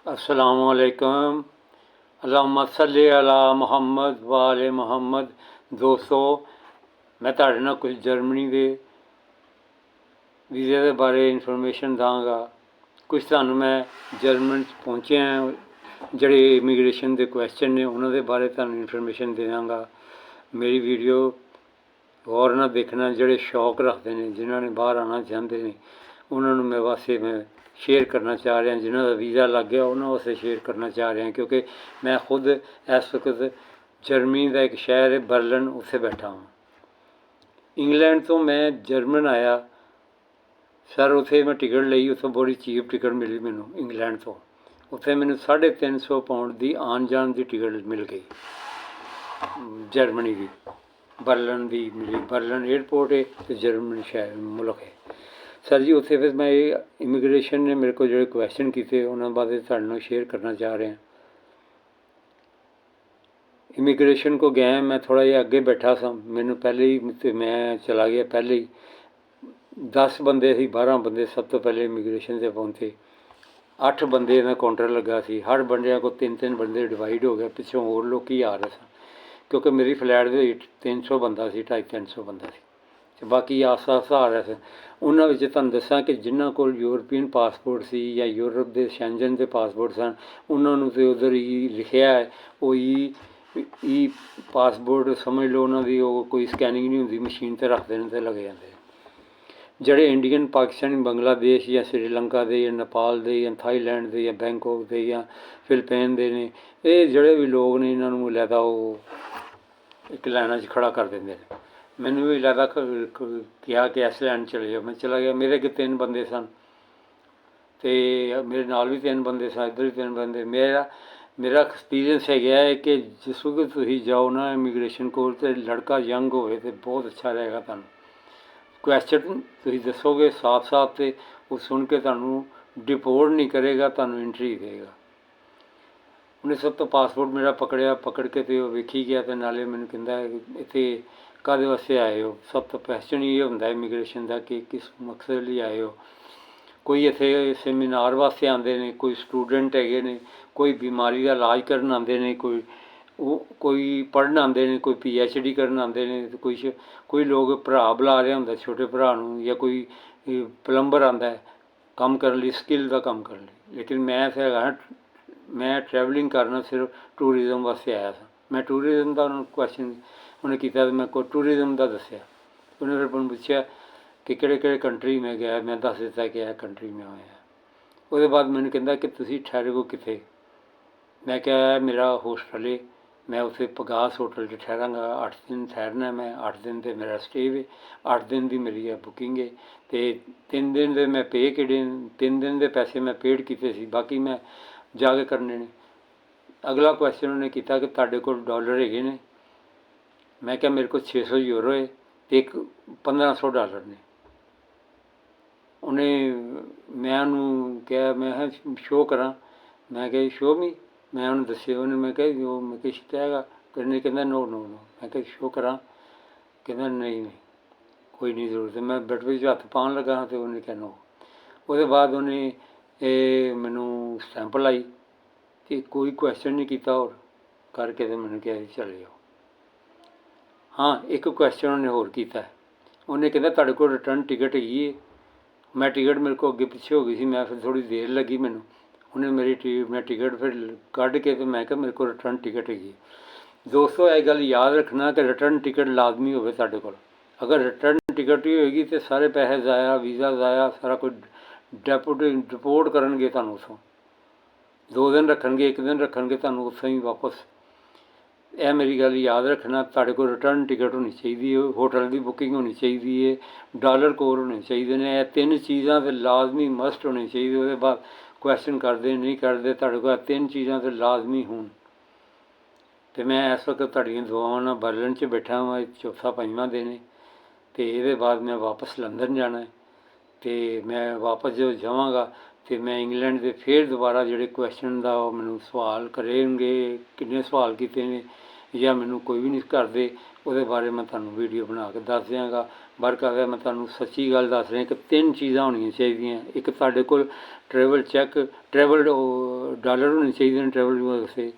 अस्सलामुअलैकुम। अल्लाहुम्मा सल्ली अला मुहम्मद वाले मुहम्मद। दोस्तों, मैं तुहाडे नाल कुछ जर्मनी के वीज़े के बारे इन्फॉर्मेशन दाँगा। कुछ तुहानूं मैं जर्मन पहुँचे हैं जिहड़े इमीग्रेशन के क्वेश्चन ने उन्हां दे बारे तुहानूं इन्फॉर्मेशन देवांगा। मेरी वीडियो गौर नाल देखना, जिहड़े शौक रखते हैं, जिन्हां ने बाहर आना चाहते हैं, उन्होंने मैं वास्ते मैं शेयर करना चाह रहा, जिन्हों का वीज़ा लग गया उन्होंने वास्ते शेयर करना चाह रहा, क्योंकि मैं खुद इस वक्त जर्मनी का एक शहर है बर्लिन, उत्थे बैठा हूँ। इंग्लैंड तो मैं जर्मन आया सर, उत्थे मैं टिकट ली, उत्थों बड़ी चीप टिकट मिली मैनू इंग्लैंड तो। उत्थे मैनू 350 पाउंड की आन जान की टिकट मिल गई जर्मनी की, बर्लिन की मिली। बर्लिन एयरपोर्ट है तो जर्मन शहर मुल्क है। सर जी उत्थे फिर मैं इमीग्रेशन ने मेरे को जो क्वेश्चन किए उन्होंने बारे तुहाडे नाल शेयर करना चाह रहा। इमीग्रेशन को गया मैं थोड़ा जिहा अगे बैठा सा, मैनू पहले ही मैं चला गया, पहले ही 10 बंदे सी, 12 बंदे सब तो पहले इमीग्रेशन से पहुँचे। 8 बंदे का काउंटर लगा सी, हर बंदे को 3-3 बंदे डिवाइड हो गए, पिछों होर लोग आ रहे सन, क्योंकि मेरी फ्लैट के 300 बंदा सी, 250-300 बंदा सी, ते बाकी आस्ता आस्ता आ रहे थे। उन्होंने तुहानूं दसां कि जिन्हां कोल यूरोपीयन पासपोर्ट सी या यूरोप के शेंजन के पासपोर्ट सन, उन्होंने तो उधर ही लिखिया है, वो ई पासपोर्ट समझ लो उन्हों की कोई स्कैनिंग नहीं होंगी, मशीन पर रखते हैं तो लग जाते। ਜਿਹੜੇ इंडियन पाकिस्तानी बांग्लादेश या श्रीलंका के या नेपाल के या थाईलैंड के या बैंकॉक के या फिलिपीन के ने, ये जोड़े भी लोग ने इन्होंने लैदा वो एक लाइन च खड़ा कर देंगे। मैनू भी लैदा कहा कि इस लाइन चले जाओ, मैं चला गया। मेरे अगे 3 बंदे सन, तो मेरे नाल भी 3 बंदे सन, इधर भी 3 बंदे। मेरा एक्सपीरियंस है कि जिस वक्त तुम जाओ ना इमीग्रेशन कोल, तो लड़का यंग हो तो बहुत अच्छा रहेगा। तुम क्वेश्चन तुम दसोगे साफ साफ, तो वो सुन के तुहानूं डिपोर्ट नहीं करेगा, तुहानूं एंट्री देगा। उन्हें सब तो पासपोर्ट मेरा पकड़िया, पकड़ के तो वेखी गया, तो नाले मैनूं कहंदा इत्थे काहदे वास्ते आए हो। सब तो क्वेश्चन ये होंदा इमीग्रेशन का कि किस मकसद लिए आए हो। कोई इत्थे सैमीनार वास्ते आते हैं, कोई स्टूडेंट है ने, कोई बीमारी का इलाज करन आते हैं, कोई पढ़न आते हैं, कोई PhD करन आते हैं, तो कोई लोग भरा बुला रहा होंगे छोटे भरा नूं, या कोई प्लंबर आता है काम करने लई, स्किल का काम करने लई। लेकिन मैं इत्थे हैगा, मैं ट्रैवलिंग करना सिर्फ टूरिज़म वास्ते आया था। मैं टूरिज़म का उन्होंने क्वेश्चन उन्हें किया, तो मैं टूरिज़म का दसिया। उन्हें फिर मैनूं पुछया कि किहड़े कंट्री में गया, मैं दस दिता कि यह कंट्री में होया। उसके बाद मैनूं कहंदा कि तुसीं ठहरे हो कित्थे। मैं क्या मेरा होस्टल है, मैं उत्थे पगास होटल च ठहरांगा, 8 दिन ठहरना मैं, 8 दिन तो मेरा स्टे है, 8 दिन की मेरी बुकिंग है, तो 3 दिन के मैं पे किए, 3 दिन के पैसे मैं पेड किए सी, बाकी मैं जाके करने ने। अगला क्वेश्चन उन्हें किया कि तुहाडे कोल डॉलर है ने। मैं क्या मेरे को 600 यूरो है, तो एक 1500 डॉलर ने। उन्हें मैं उन्होंने कहा, मैं शो करा, मैं क्या शो मी, मैं उन्हें दसे, उन्हें मैं क्या जो मैं किश कहेगा करने, कहना नो नो नो। मैं क्या शो करा, कहना नहीं नहीं कोई नहीं जरूरत है। मैं बेड में हत्थ पान लगा तो उन्हें क्या नो। उसके बाद उन्हें मैनू स्टैंप लाई, तो कोई क्वेश्चन नहीं किया और करके, तो मैंने क्या चले जाओ। हाँ, एक क्वेश्चन उन्हें होर किया, उन्हें कहना तुहाडे कोल रिटर्न टिकट हैगी है। मैं टिकट मेरे को अगे पिछे हो गई थी, मैं फिर थोड़ी देर लगी मैनू, उन्हें मैं टिकट फिर कढ़ के, तो मैं क्या मेरे को रिटर्न टिकट हैगी। दोस्तों यह गल याद रखना कि रिटर्न टिकट लाजमी हो तुहाडे कोल। अगर रिटर्न टिकट ही होएगी तो सारे पैसे ज़ाया, वीज़ा ज़ाया, सारा कुछ डिपोर्ट करनगे तुहानूं उत्थों। 2 दिन रखणगे, 1 दिन रखणगे, तुहानूं उत्थों ही वापस। यह मेरी गल याद रखना, तुहाडे कोल रिटर्न टिकट होनी चाहिए है, होटल की बुकिंग होनी चाहिए है, डॉलर कोल होने चाहिए ने। यह 3 चीज़ां तो लाजमी मस्ट होनी चाहिए। उसके बाद क्वेश्चन करते नहीं करते, तुहाडे कोल 3 चीज़ां तो लाजमी होण। तो मैं इस वक्त तुहाडीआं दुआवां नाल बर्लिन च बैठा हाँ, चौथा 5वां दिन है, तो ये बाद मैं वापस लंदन जाना है। तो मैं वापस जो जावांगा तो मैं इंग्लैंड के फिर दोबारा जोड़े क्वेश्चन का मैनू सवाल करेंगे, किन्ने सवाल किए हैं या मैनू कोई भी नहीं करते, वो बारे मैं तुहानूं वीडियो बना के दस देंगा। ਵਰਕ ਆ ਗਿਆ। ਮੈਂ ਤੁਹਾਨੂੰ ਸੱਚੀ ਗੱਲ ਦੱਸ ਰਿਹਾ ਕਿ 3 ਚੀਜ਼ਾਂ ਹੋਣੀਆਂ ਚਾਹੀਦੀਆਂ। ਇੱਕ ਤੁਹਾਡੇ ਕੋਲ ਟਰੈਵਲ ਚੈੱਕ, ਟਰੈਵਲ ਡਾਲਰ ਹੋਣੇ ਚਾਹੀਦੇ ਨੇ ਟਰੈਵਲ ਵਾਸਤੇ।